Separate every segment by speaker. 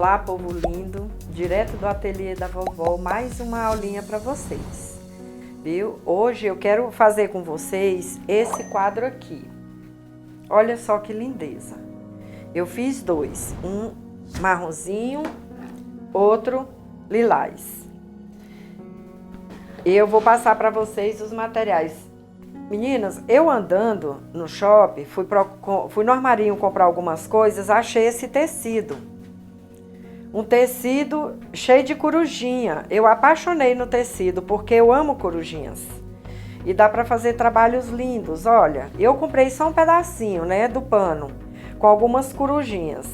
Speaker 1: Olá, povo lindo, direto do ateliê da vovó, mais uma aulinha para vocês, viu? Hoje eu quero fazer com vocês esse quadro aqui. Olha só que lindeza. Eu fiz dois, um marronzinho, outro lilás. E eu vou passar para vocês os materiais. Meninas, eu andando no shopping, fui no armarinho comprar algumas coisas, achei esse tecido. Um tecido cheio de corujinha. Eu apaixonei no tecido, porque eu amo corujinhas. E dá para fazer trabalhos lindos, olha. Eu comprei só um pedacinho, né, do pano, com algumas corujinhas.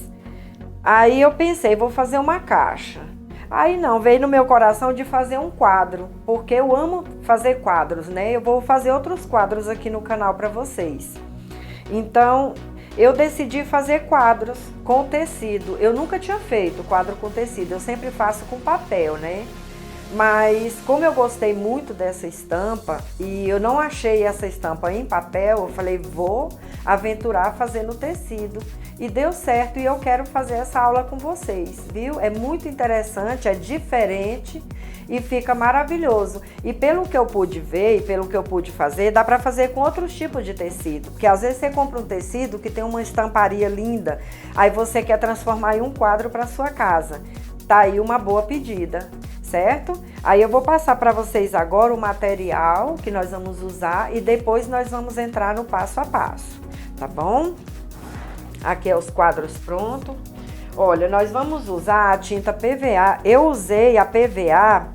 Speaker 1: Aí eu pensei, vou fazer uma caixa. Aí não, veio no meu coração de fazer um quadro, porque eu amo fazer quadros, né? Eu vou fazer outros quadros aqui no canal para vocês. Então, eu decidi fazer quadros com tecido. Eu nunca tinha feito quadro com tecido, eu sempre faço com papel, né? Mas como eu gostei muito dessa estampa e eu não achei essa estampa em papel, eu falei, vou aventurar fazendo tecido. E deu certo e eu quero fazer essa aula com vocês, viu? É muito interessante, é diferente e fica maravilhoso. E pelo que eu pude ver e pelo que eu pude fazer, dá para fazer com outros tipos de tecido. Porque às vezes você compra um tecido que tem uma estamparia linda, aí você quer transformar em um quadro para sua casa. Tá aí uma boa pedida, certo? Aí eu vou passar para vocês agora o material que nós vamos usar e depois nós vamos entrar no passo a passo, tá bom? Aqui é os quadros prontos. Olha, nós vamos usar a tinta PVA. Eu usei a PVA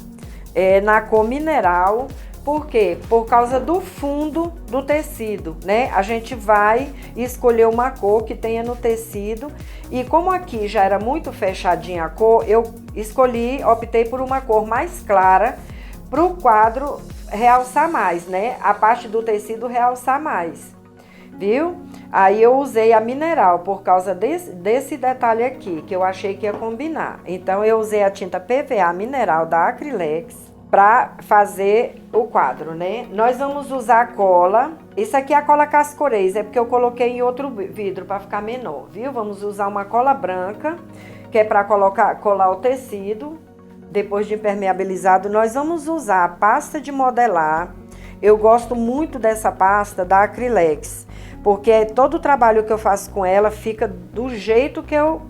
Speaker 1: na cor mineral. Por quê? Por causa do fundo do tecido, né? A gente vai escolher uma cor que tenha no tecido. E como aqui já era muito fechadinha a cor, eu optei por uma cor mais clara para o quadro realçar mais, né? A parte do tecido realçar mais, viu? Aí eu usei a mineral por causa desse detalhe aqui, que eu achei que ia combinar. Então eu usei a tinta PVA mineral da Acrylex para fazer o quadro, né? Nós vamos usar cola. Isso aqui é a cola Cascorês, é porque eu coloquei em outro vidro para ficar menor, viu? Vamos usar uma cola branca, que é para colar o tecido. Depois de impermeabilizado, nós vamos usar a pasta de modelar. Eu gosto muito dessa pasta da Acrylex, porque todo o trabalho que eu faço com ela fica do jeito que eu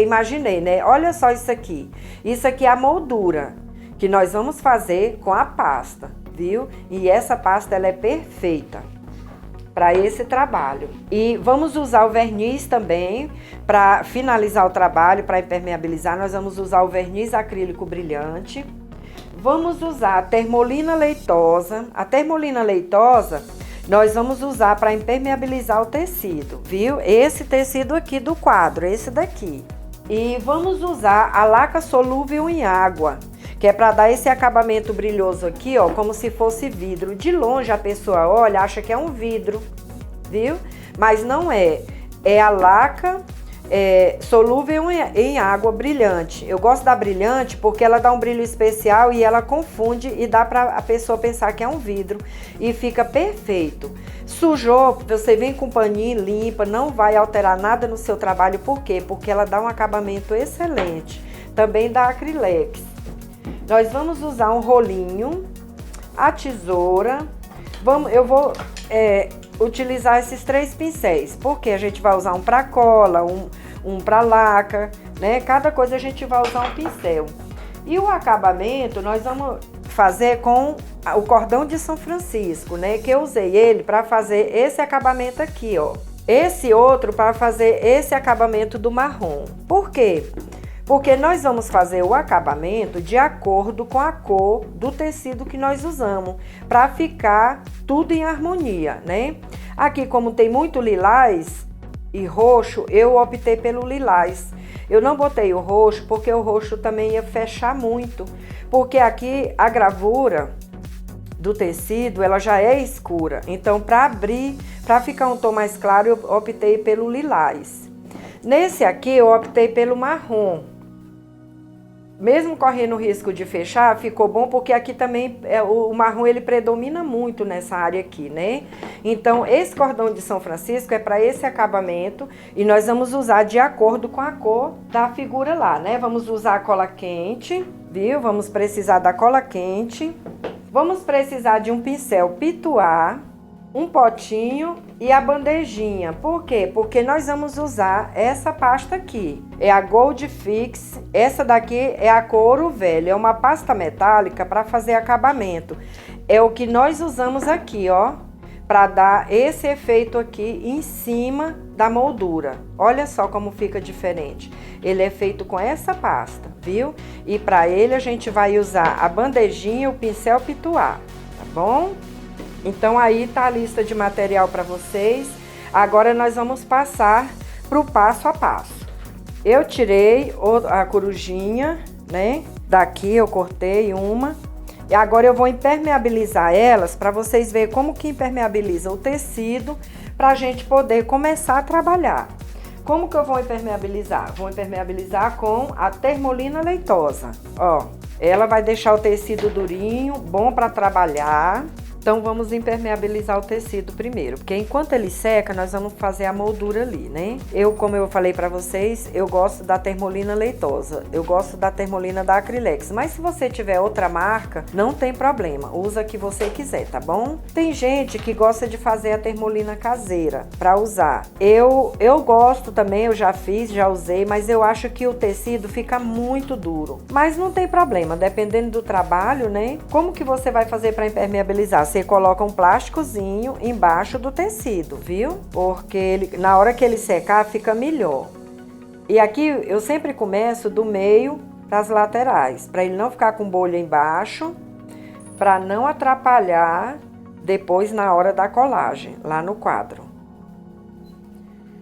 Speaker 1: imaginei, né? Olha só isso aqui. Isso aqui é a moldura que nós vamos fazer com a pasta, viu? E essa pasta, ela é perfeita para esse trabalho. E vamos usar o verniz também para finalizar o trabalho, para impermeabilizar. Nós vamos usar o verniz acrílico brilhante. Vamos usar a termolina leitosa. A termolina leitosa nós vamos usar para impermeabilizar o tecido, viu? Esse tecido aqui do quadro, esse daqui. E vamos usar a laca solúvel em água, que é para dar esse acabamento brilhoso aqui, ó, como se fosse vidro. De longe a pessoa olha, acha que é um vidro, viu? Mas não é. É a laca solúvel em água brilhante. Eu gosto da brilhante porque ela dá um brilho especial e ela confunde e dá para a pessoa pensar que é um vidro e fica perfeito. Sujou, você vem com um paninho, limpa, não vai alterar nada no seu trabalho. Por quê? Porque ela dá um acabamento excelente. Também da Acrylex. Nós vamos usar um rolinho, a tesoura. Eu vou utilizar esses 3 pincéis, porque a gente vai usar um para cola, um para laca, né? Cada coisa a gente vai usar um pincel. E o acabamento nós vamos fazer com o cordão de São Francisco, né? Que eu usei ele para fazer esse acabamento aqui, ó. Esse outro para fazer esse acabamento do marrom. Por quê? Porque nós vamos fazer o acabamento de acordo com a cor do tecido que nós usamos, para ficar tudo em harmonia, né? Aqui, como tem muito lilás e roxo, eu optei pelo lilás. Eu não botei o roxo, porque o roxo também ia fechar muito, porque aqui a gravura do tecido, ela já é escura. Então, para abrir, para ficar um tom mais claro, eu optei pelo lilás. Nesse aqui, eu optei pelo marrom. Mesmo correndo o risco de fechar, ficou bom porque aqui também o marrom ele predomina muito nessa área aqui, né? Então esse cordão de São Francisco é para esse acabamento e nós vamos usar de acordo com a cor da figura lá, né? Vamos usar a cola quente, viu? Vamos precisar da cola quente. Vamos precisar de um pincel pituá, um potinho e a bandejinha. Por quê? Porque nós vamos usar essa pasta aqui. É a Gold Fix. Essa daqui é a cor Ouro Velho. É uma pasta metálica para fazer acabamento. É o que nós usamos aqui, ó, para dar esse efeito aqui em cima da moldura. Olha só como fica diferente. Ele é feito com essa pasta, viu? E para ele a gente vai usar a bandejinha e o pincel pituá, tá bom? Então aí tá a lista de material para vocês. Agora nós vamos passar pro passo a passo. Eu tirei a corujinha, né? Daqui eu cortei uma. E agora eu vou impermeabilizar elas para vocês verem como que impermeabiliza o tecido para a gente poder começar a trabalhar. Como que eu vou impermeabilizar? Vou impermeabilizar com a termolina leitosa. Ó, ela vai deixar o tecido durinho, bom para trabalhar. Então, vamos impermeabilizar o tecido primeiro, porque enquanto ele seca, nós vamos fazer a moldura ali, né? Como eu falei pra vocês, eu gosto da termolina leitosa, eu gosto da termolina da Acrylex, mas se você tiver outra marca, não tem problema, usa a que você quiser, tá bom? Tem gente que gosta de fazer a termolina caseira pra usar. Eu gosto também, eu já fiz, já usei, mas eu acho que o tecido fica muito duro. Mas não tem problema, dependendo do trabalho, né? Como que você vai fazer pra impermeabilizar? Você coloca um plásticozinho embaixo do tecido, viu? Porque na hora que ele secar, fica melhor. E aqui eu sempre começo do meio das laterais, para ele não ficar com bolha embaixo, para não atrapalhar depois na hora da colagem, lá no quadro.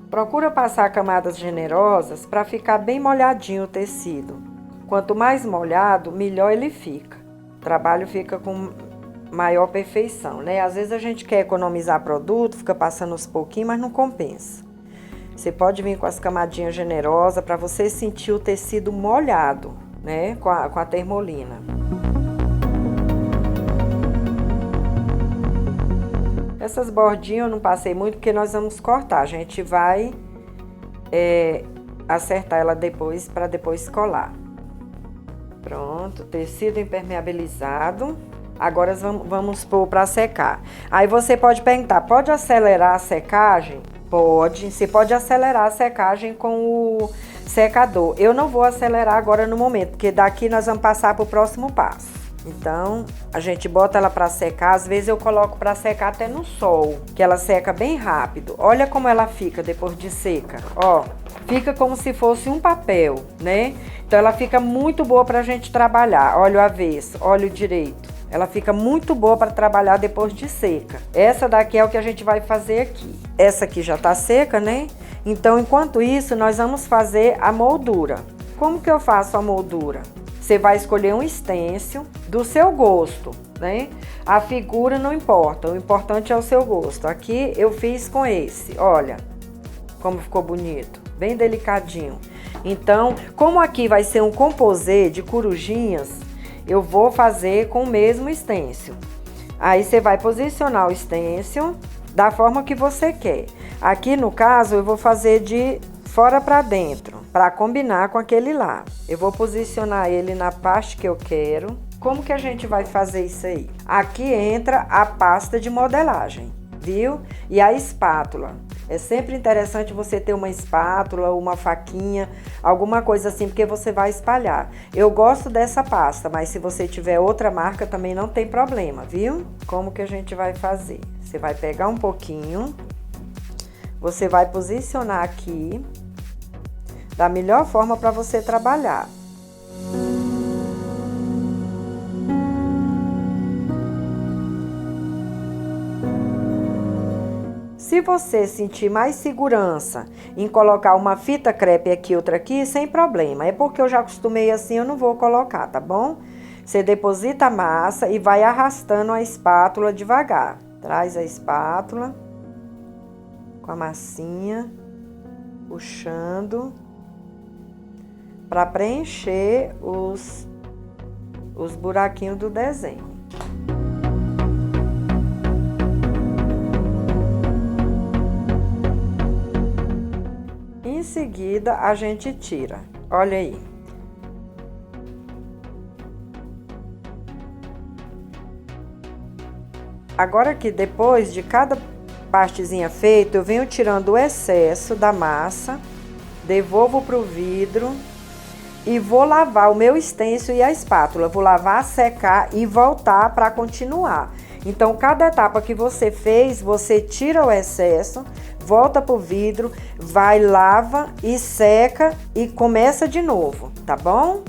Speaker 1: Procura passar camadas generosas para ficar bem molhadinho o tecido. Quanto mais molhado, melhor ele fica. O trabalho fica com maior perfeição, né? Às vezes a gente quer economizar produto, fica passando uns pouquinhos, mas não compensa. Você pode vir com as camadinhas generosas para você sentir o tecido molhado, né? Com a termolina. Essas bordinhas eu não passei muito porque nós vamos cortar. A gente vai acertar ela depois para depois colar. Pronto, tecido impermeabilizado. Agora vamos pôr para secar. Aí você pode perguntar, pode acelerar a secagem? Pode, você pode acelerar a secagem com o secador. Eu não vou acelerar agora no momento, porque daqui nós vamos passar para o próximo passo. Então, a gente bota ela para secar, às vezes eu coloco para secar até no sol, que ela seca bem rápido. Olha como ela fica depois de seca, ó. Fica como se fosse um papel, né? Então, ela fica muito boa para a gente trabalhar. Olha o avesso, olha o direito. Ela fica muito boa para trabalhar depois de seca. Essa daqui é o que a gente vai fazer aqui. Essa aqui já tá seca, né? Então, enquanto isso, nós vamos fazer a moldura. Como que eu faço a moldura? Você vai escolher um stencil do seu gosto, né? A figura não importa, o importante é o seu gosto. Aqui eu fiz com esse, olha como ficou bonito, bem delicadinho. Então, como aqui vai ser um composê de corujinhas, eu vou fazer com o mesmo stencil. Aí você vai posicionar o stencil da forma que você quer. Aqui no caso eu vou fazer de fora para dentro, para combinar com aquele lá. Eu vou posicionar ele na parte que eu quero. Como que a gente vai fazer isso aí? Aqui entra a pasta de modelagem, viu? E a espátula. É sempre interessante você ter uma espátula, uma faquinha, alguma coisa assim, porque você vai espalhar. Eu gosto dessa pasta, mas se você tiver outra marca também não tem problema, viu? Como que a gente vai fazer? Você vai pegar um pouquinho, você vai posicionar aqui da melhor forma para você trabalhar. Se você sentir mais segurança em colocar uma fita crepe aqui, outra aqui, sem problema. É porque eu já acostumei assim, eu não vou colocar, tá bom? Você deposita a massa e vai arrastando a espátula devagar. Traz a espátula com a massinha, puxando. para preencher os buraquinhos do desenho. Em seguida, a gente tira. Olha aí. Agora que depois de cada partezinha feita, eu venho tirando o excesso da massa, devolvo pro vidro e vou lavar o meu stencil e a espátula. Vou lavar, secar e voltar para continuar. Então, cada etapa que você fez, você tira o excesso, volta pro vidro, vai, lava e seca e começa de novo, tá bom?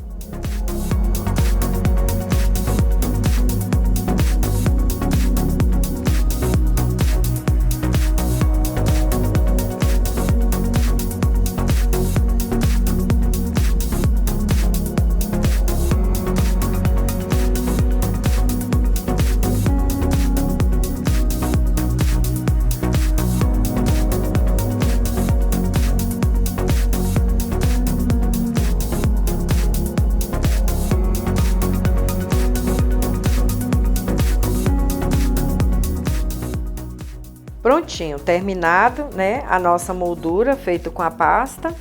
Speaker 1: Prontinho, terminado, né? A nossa moldura feito com a pasta,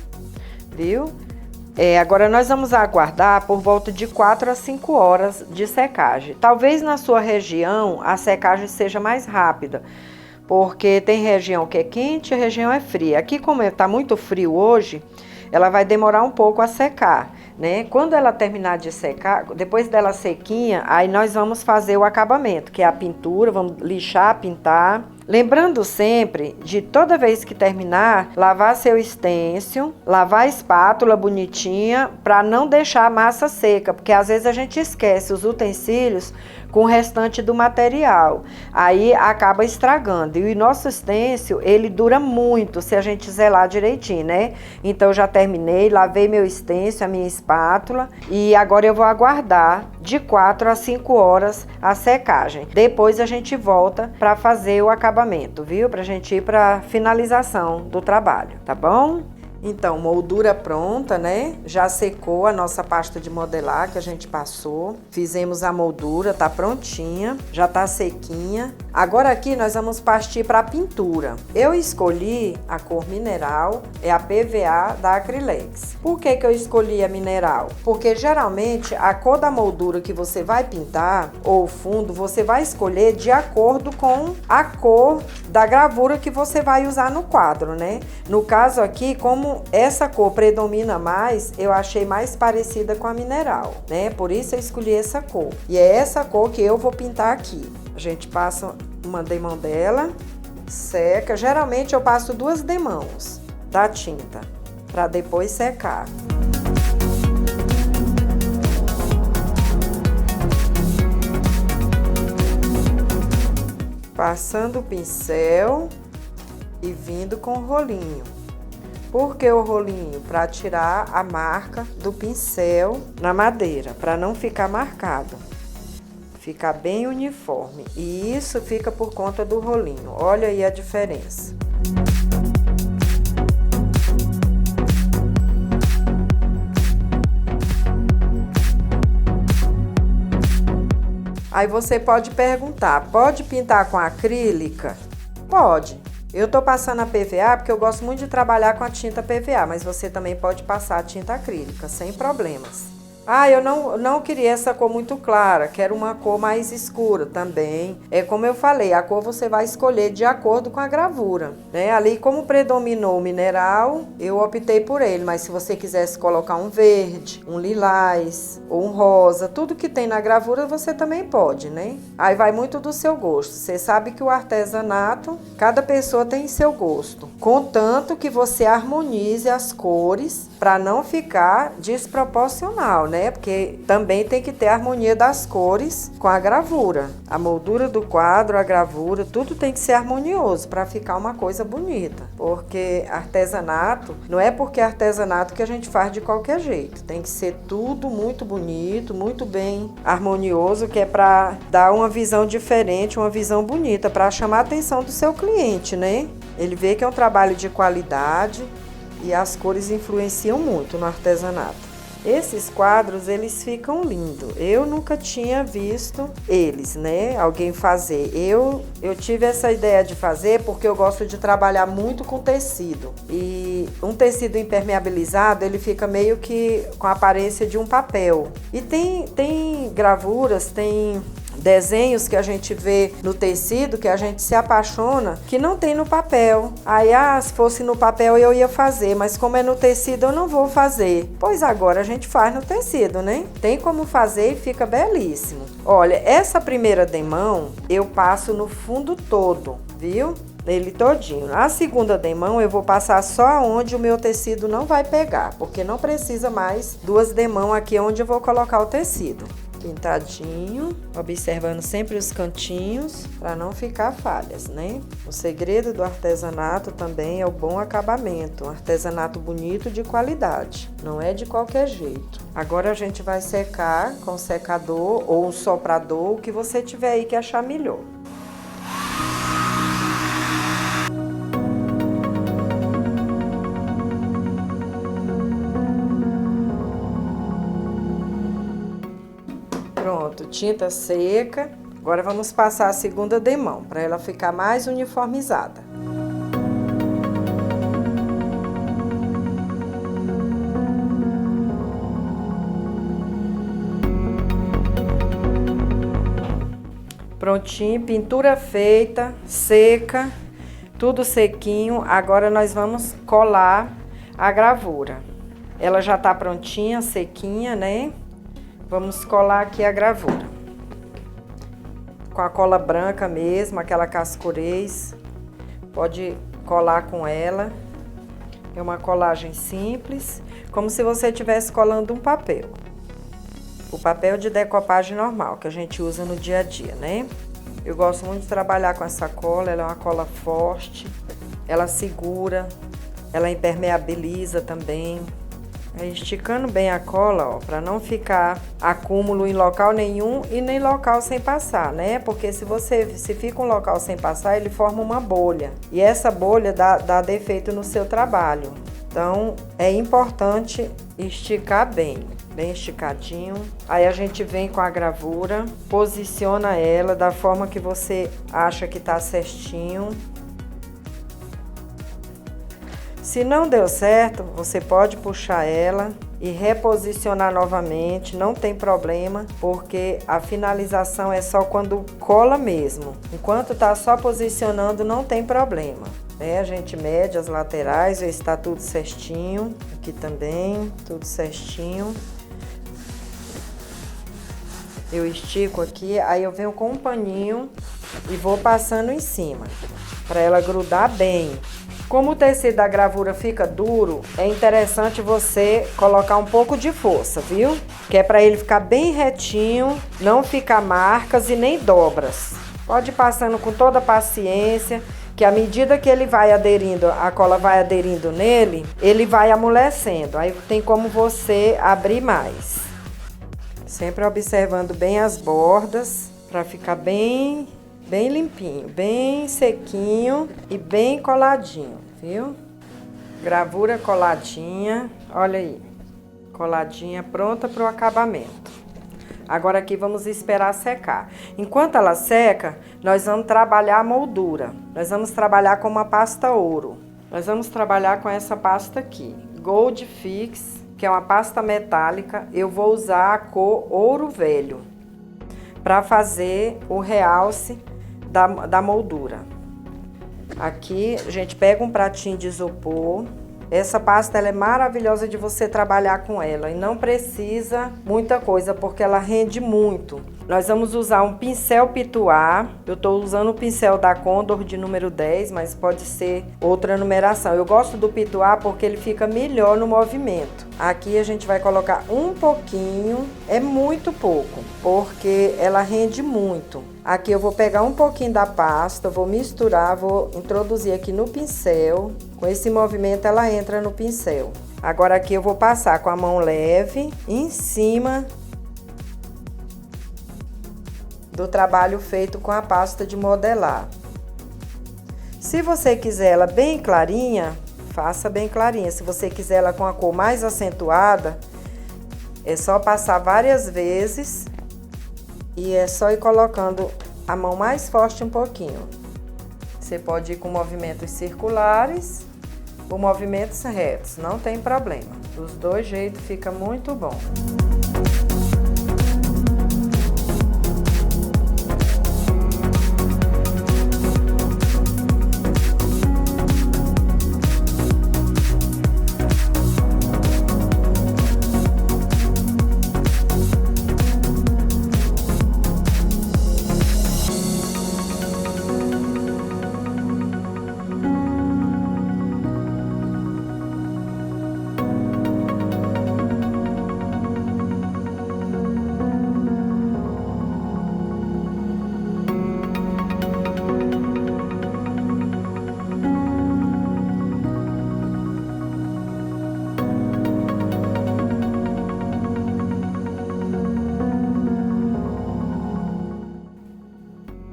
Speaker 1: viu? Agora nós vamos aguardar por volta de 4 a 5 horas de secagem. Talvez na sua região a secagem seja mais rápida, porque tem região que é quente e região é fria. Aqui, como está muito frio hoje, ela vai demorar um pouco a secar, né? Quando ela terminar de secar, depois dela sequinha, aí nós vamos fazer o acabamento, que é a pintura, vamos lixar, pintar. Lembrando sempre de toda vez que terminar, lavar seu stencil, lavar a espátula bonitinha para não deixar a massa seca, porque às vezes a gente esquece os utensílios com o restante do material, aí acaba estragando. E o nosso stencil, ele dura muito se a gente zelar direitinho, né? Então eu já terminei, lavei meu stencil, a minha espátula, e agora eu vou aguardar de 4 a 5 horas a secagem. Depois a gente volta para fazer o acabamento, viu? Pra gente ir para finalização do trabalho, tá bom? Então, moldura pronta, né? Já secou a nossa pasta de modelar que a gente passou. Fizemos a moldura, tá prontinha, já tá sequinha. Agora aqui nós vamos partir para a pintura. Eu escolhi a cor mineral, é a PVA da Acrylex. Por que que eu escolhi a mineral? Porque geralmente a cor da moldura que você vai pintar, ou o fundo, você vai escolher de acordo com a cor da gravura que você vai usar no quadro, né? No caso aqui, como essa cor predomina mais, eu achei mais parecida com a mineral, né? Por isso eu escolhi essa cor. E é essa cor que eu vou pintar aqui. A gente passa uma demão dela, seca. Geralmente eu passo 2 demãos da tinta, para depois secar. Passando o pincel e vindo com o rolinho. Por que o rolinho? Para tirar a marca do pincel na madeira, para não ficar marcado. Fica bem uniforme. E isso fica por conta do rolinho. Olha aí a diferença. Aí você pode perguntar, pode pintar com acrílica? Pode. Eu tô passando a PVA porque eu gosto muito de trabalhar com a tinta PVA, mas você também pode passar a tinta acrílica, sem problemas. Ah, eu não queria essa cor muito clara, quero uma cor mais escura também. É como eu falei, a cor você vai escolher de acordo com a gravura, né? Ali, como predominou o mineral, eu optei por ele, mas se você quisesse colocar um verde, um lilás ou um rosa, tudo que tem na gravura você também pode, né? Aí vai muito do seu gosto. Você sabe que o artesanato, cada pessoa tem seu gosto, contanto que você harmonize as cores para não ficar desproporcional, né? Porque também tem que ter a harmonia das cores com a gravura. A moldura do quadro, a gravura, tudo tem que ser harmonioso para ficar uma coisa bonita. Porque artesanato, não é porque é artesanato que a gente faz de qualquer jeito. Tem que ser tudo muito bonito, muito bem harmonioso, que é para dar uma visão diferente, uma visão bonita, para chamar a atenção do seu cliente, né? Ele vê que é um trabalho de qualidade. E as cores influenciam muito no artesanato. Esses quadros, eles ficam lindos. Eu nunca tinha visto eles, né? Alguém fazer. Eu tive essa ideia de fazer porque eu gosto de trabalhar muito com tecido. E um tecido impermeabilizado, ele fica meio que com a aparência de um papel. E tem gravuras, tem desenhos que a gente vê no tecido, que a gente se apaixona, que não tem no papel. Aí, se fosse no papel eu ia fazer, mas como é no tecido eu não vou fazer. Pois agora a gente faz no tecido, né? Tem como fazer e fica belíssimo. Olha, essa primeira demão eu passo no fundo todo, viu? Ele todinho. A segunda demão eu vou passar só onde o meu tecido não vai pegar, porque não precisa mais duas demãos aqui onde eu vou colocar o tecido. Pintadinho, observando sempre os cantinhos para não ficar falhas, né? O segredo do artesanato também é o bom acabamento, um artesanato bonito de qualidade, não é de qualquer jeito. Agora a gente vai secar com secador ou um soprador, o que você tiver aí que achar melhor. Pronto, tinta seca. Agora vamos passar a segunda demão, para ela ficar mais uniformizada. Prontinho, pintura feita, seca, tudo sequinho. Agora nós vamos colar a gravura. Ela já tá prontinha, sequinha, né? Vamos colar aqui a gravura. Com a cola branca mesmo, aquela cascurês. Pode colar com ela. É uma colagem simples, como se você estivesse colando um papel. O papel de decopagem normal, que a gente usa no dia a dia, né? Eu gosto muito de trabalhar com essa cola, ela é uma cola forte, ela segura, ela impermeabiliza também. Esticando bem a cola, ó, para não ficar acúmulo em local nenhum e nem local sem passar, né? Porque se fica um local sem passar, ele forma uma bolha. E essa bolha dá defeito no seu trabalho. Então, é importante esticar bem esticadinho. Aí a gente vem com a gravura, posiciona ela da forma que você acha que tá certinho. Se não deu certo, você pode puxar ela e reposicionar novamente, não tem problema, porque a finalização é só quando cola mesmo. Enquanto tá só posicionando, não tem problema, né? A gente mede as laterais, vê se tá tudo certinho. Aqui também, tudo certinho. Eu estico aqui, aí eu venho com um paninho e vou passando em cima, para ela grudar bem. Como o tecido da gravura fica duro, é interessante você colocar um pouco de força, viu? Que é para ele ficar bem retinho, não ficar marcas e nem dobras. Pode ir passando com toda paciência, que à medida que ele vai aderindo, a cola vai aderindo nele, ele vai amolecendo. Aí tem como você abrir mais. Sempre observando bem as bordas, para ficar bem limpinho, bem sequinho e bem coladinho, viu? Gravura coladinha, olha aí, coladinha, pronta para o acabamento. Agora aqui vamos esperar secar. Enquanto ela seca, nós vamos trabalhar a moldura. Nós vamos trabalhar com uma pasta ouro. Nós vamos trabalhar com essa pasta aqui, Gold Fix, que é uma pasta metálica. Eu vou usar a cor ouro velho para fazer o realce da moldura. Aqui a gente pega um pratinho de isopor. Essa pasta ela é maravilhosa de você trabalhar com ela e não precisa muita coisa porque ela rende muito. Nós vamos usar um pincel pituá. Eu estou usando o pincel da Condor de número 10, mas pode ser outra numeração. Eu gosto do pituá porque ele fica melhor no movimento. Aqui a gente vai colocar um pouquinho, é muito pouco, porque ela rende muito. Aqui eu vou pegar um pouquinho da pasta, vou misturar, vou introduzir aqui no pincel. Com esse movimento ela entra no pincel. Agora aqui eu vou passar com a mão leve em cima do trabalho feito com a pasta de modelar. Se você quiser ela bem clarinha, faça bem clarinha. Se você quiser ela com a cor mais acentuada, É só passar várias vezes e é só ir colocando a mão mais forte um pouquinho. Você pode ir com movimentos circulares ou movimentos retos, não tem problema. Dos dois jeitos fica muito bom.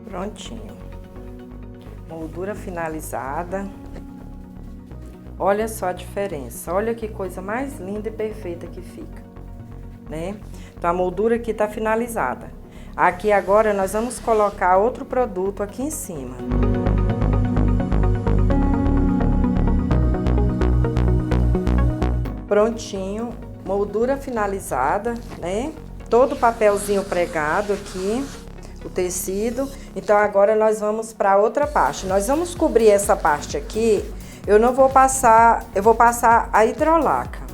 Speaker 1: Prontinho. Moldura finalizada. Olha só a diferença. Olha que coisa mais linda e perfeita que fica, né? Então a moldura aqui tá finalizada. Aqui agora nós vamos colocar outro produto aqui em cima. Prontinho. Moldura finalizada, né? Todo o papelzinho pregado aqui. O tecido. Então agora nós vamos para outra parte. Nós vamos cobrir essa parte aqui. Eu vou passar a hidrolaca.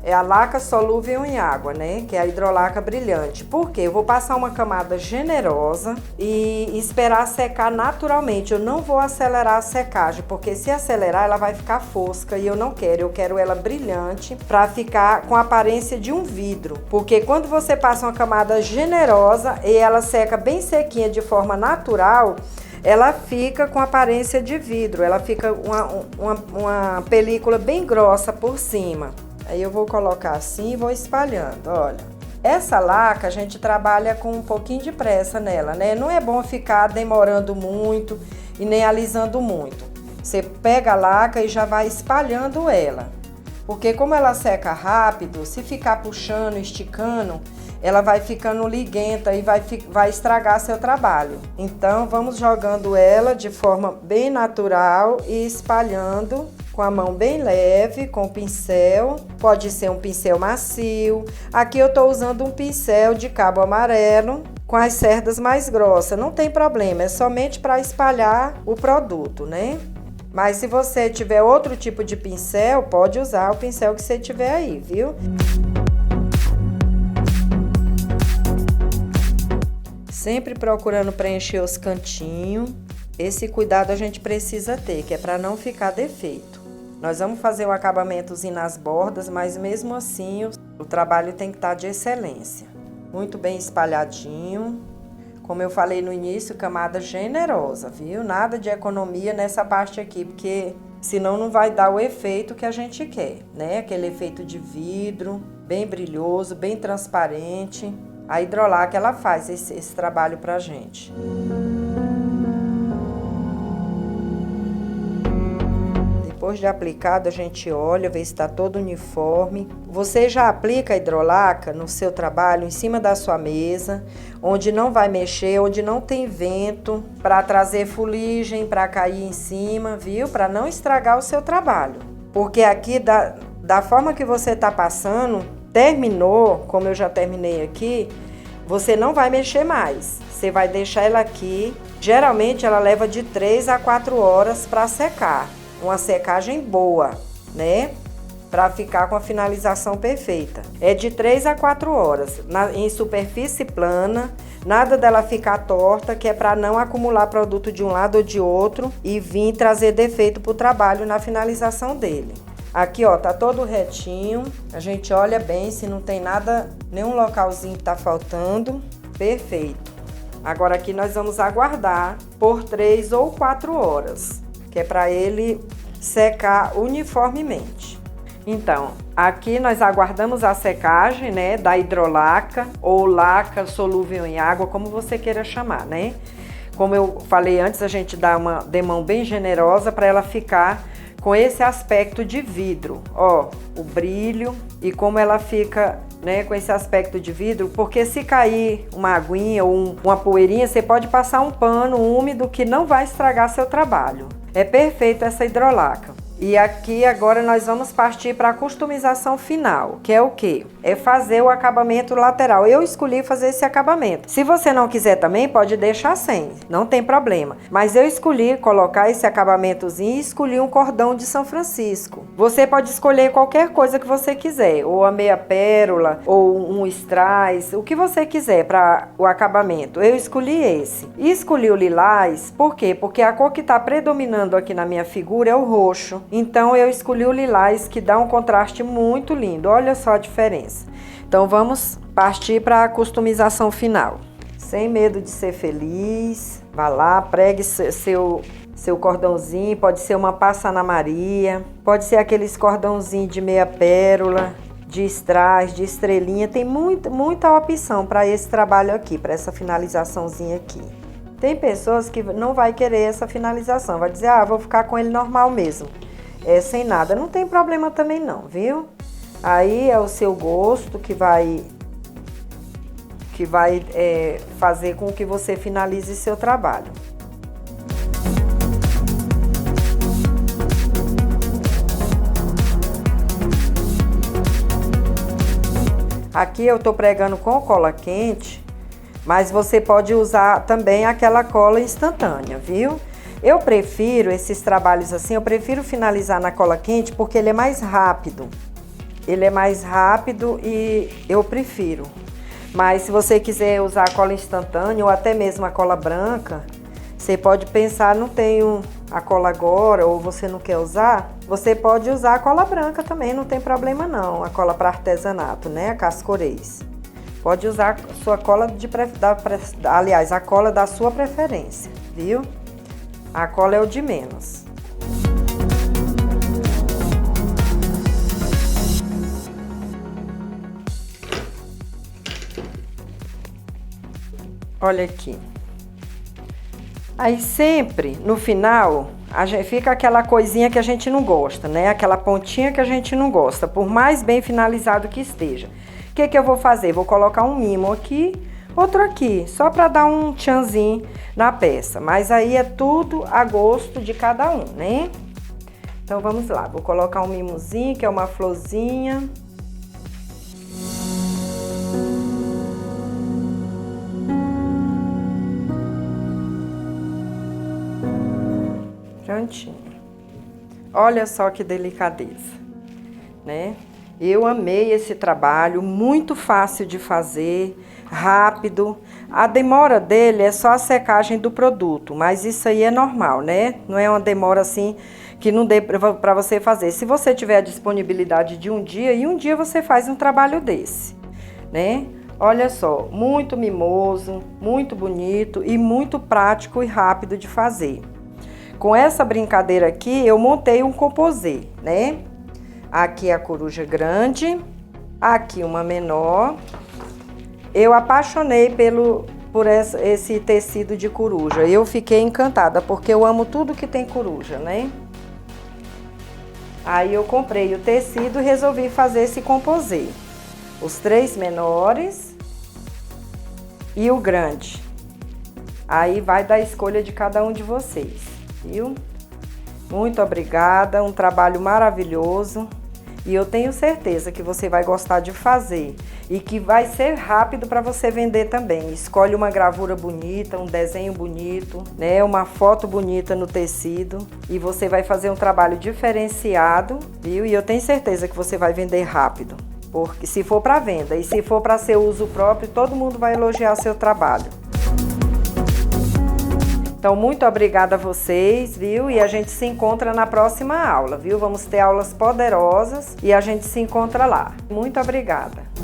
Speaker 1: É a laca solúvel em água, né? Que é a hidrolaca brilhante. Por quê? Eu vou passar uma camada generosa e esperar secar naturalmente. Eu não vou acelerar a secagem, porque se acelerar ela vai ficar fosca e eu não quero. Eu quero ela brilhante para ficar com a aparência de um vidro. Porque quando você passa uma camada generosa e ela seca bem sequinha de forma natural, ela fica com aparência de vidro. Ela fica uma película bem grossa por cima. Aí eu vou colocar assim e vou espalhando, olha. Essa laca a gente trabalha com um pouquinho de pressa nela, né? Não é bom ficar demorando muito e nem alisando muito. Você pega a laca e já vai espalhando ela. Porque como ela seca rápido, se ficar puxando, esticando, ela vai ficando liguenta e vai estragar seu trabalho. Então vamos jogando ela de forma bem natural e espalhando com a mão bem leve, com o pincel. Pode ser um pincel macio. Aqui eu tô usando um pincel de cabo amarelo com as cerdas mais grossas. Não tem problema, é somente para espalhar o produto, né? Mas se você tiver outro tipo de pincel, pode usar o pincel que você tiver aí, viu? Sempre procurando preencher os cantinhos. Esse cuidado a gente precisa ter, que é para não ficar defeito. Nós vamos fazer o acabamentozinho nas bordas, mas mesmo assim o trabalho tem que estar de excelência. Muito bem espalhadinho. Como eu falei no início, camada generosa, viu? Nada de economia nessa parte aqui, porque senão não vai dar o efeito que a gente quer, né? Aquele efeito de vidro, bem brilhoso, bem transparente. A hidrolaca, ela faz esse trabalho pra gente. Depois de aplicado, a gente olha, vê se está todo uniforme. Você já aplica a hidrolaca no seu trabalho, em cima da sua mesa, onde não vai mexer, onde não tem vento, para trazer fuligem, para cair em cima, viu? Para não estragar o seu trabalho. Porque aqui, da forma que você está passando, terminou, como eu já terminei aqui, você não vai mexer mais. Você vai deixar ela aqui. Geralmente, ela leva de 3 a 4 horas para secar. Uma secagem boa, né? Para ficar com a finalização perfeita. É de 3 a 4 horas, em superfície plana, nada dela ficar torta, que é para não acumular produto de um lado ou de outro e vir trazer defeito para o trabalho na finalização dele. Aqui, ó, tá todo retinho. A gente olha bem se não tem nada, nenhum localzinho que tá faltando. Perfeito. Agora aqui nós vamos aguardar por 3 ou 4 horas. Que é para ele secar uniformemente. Então, aqui nós aguardamos a secagem, né, da hidrolaca ou laca solúvel em água, como você queira chamar, né? Como eu falei antes, a gente dá uma demão bem generosa para ela ficar com esse aspecto de vidro, ó, o brilho e como ela fica, né, com esse aspecto de vidro, porque se cair uma aguinha ou uma poeirinha, você pode passar um pano úmido que não vai estragar seu trabalho. É perfeito essa hidrolaca. E aqui agora nós vamos partir para a customização final, que é o quê? É fazer o acabamento lateral. Eu escolhi fazer esse acabamento. Se você não quiser também, pode deixar sem, não tem problema. Mas eu escolhi colocar esse acabamentozinho e escolhi um cordão de São Francisco. Você pode escolher qualquer coisa que você quiser, ou a meia pérola, ou um strass, o que você quiser para o acabamento. Eu escolhi esse. E escolhi o lilás, por quê? Porque a cor que está predominando aqui na minha figura é o roxo. Então eu escolhi o lilás, que dá um contraste muito lindo. Olha só a diferença. Então vamos partir para a customização final. Sem medo de ser feliz, vá lá, pregue seu cordãozinho. Pode ser uma passa Ana Maria, pode ser aqueles cordãozinhos de meia pérola, de strass, de estrelinha. Tem muita opção para esse trabalho aqui, para essa finalizaçãozinha aqui. Tem pessoas que não vai querer essa finalização, vai dizer, vou ficar com ele normal mesmo. Sem nada, não tem problema também não, viu? Aí é o seu gosto que vai fazer com que você finalize seu trabalho. Aqui eu tô pregando com cola quente, mas você pode usar também aquela cola instantânea, viu? Eu prefiro esses trabalhos assim, eu prefiro finalizar na cola quente porque ele é mais rápido. Ele é mais rápido e eu prefiro. Mas se você quiser usar a cola instantânea ou até mesmo a cola branca, você pode pensar, não tenho a cola agora ou você não quer usar, você pode usar a cola branca também, não tem problema não. A cola para artesanato, né? A Cascorês. Pode usar a sua cola aliás, a cola da sua preferência, viu? A cola é o de menos. Olha aqui. Aí sempre, no final, fica aquela coisinha que a gente não gosta, né? Aquela pontinha que a gente não gosta, por mais bem finalizado que esteja. O que que eu vou fazer? Vou colocar um mimo aqui, outro aqui, só para dar um tchanzinho na peça. Mas aí é tudo a gosto de cada um, né? Então vamos lá, vou colocar um mimozinho, que é uma florzinha. Prontinho. Olha só que delicadeza, né? Eu amei esse trabalho, muito fácil de fazer, rápido. A demora dele é só a secagem do produto, mas isso aí é normal, né? Não é uma demora assim que não dê para você fazer. Se você tiver a disponibilidade de um dia, e um dia você faz um trabalho desse, né? Olha só, muito mimoso, muito bonito e muito prático e rápido de fazer. Com essa brincadeira aqui, eu montei um composê, né? Aqui a coruja grande, aqui uma menor. Eu apaixonei por esse tecido de coruja. Eu fiquei encantada, porque eu amo tudo que tem coruja, né? Aí eu comprei o tecido e resolvi fazer esse composê. Os 3 menores e o grande. Aí vai da escolha de cada um de vocês, viu? Muito obrigada, um trabalho maravilhoso. E eu tenho certeza que você vai gostar de fazer e que vai ser rápido para você vender também. Escolhe uma gravura bonita, um desenho bonito, né? Uma foto bonita no tecido e você vai fazer um trabalho diferenciado, viu? E eu tenho certeza que você vai vender rápido, porque se for para venda e se for para seu uso próprio, todo mundo vai elogiar seu trabalho. Então, muito obrigada a vocês, viu? E a gente se encontra na próxima aula, viu? Vamos ter aulas poderosas e a gente se encontra lá. Muito obrigada!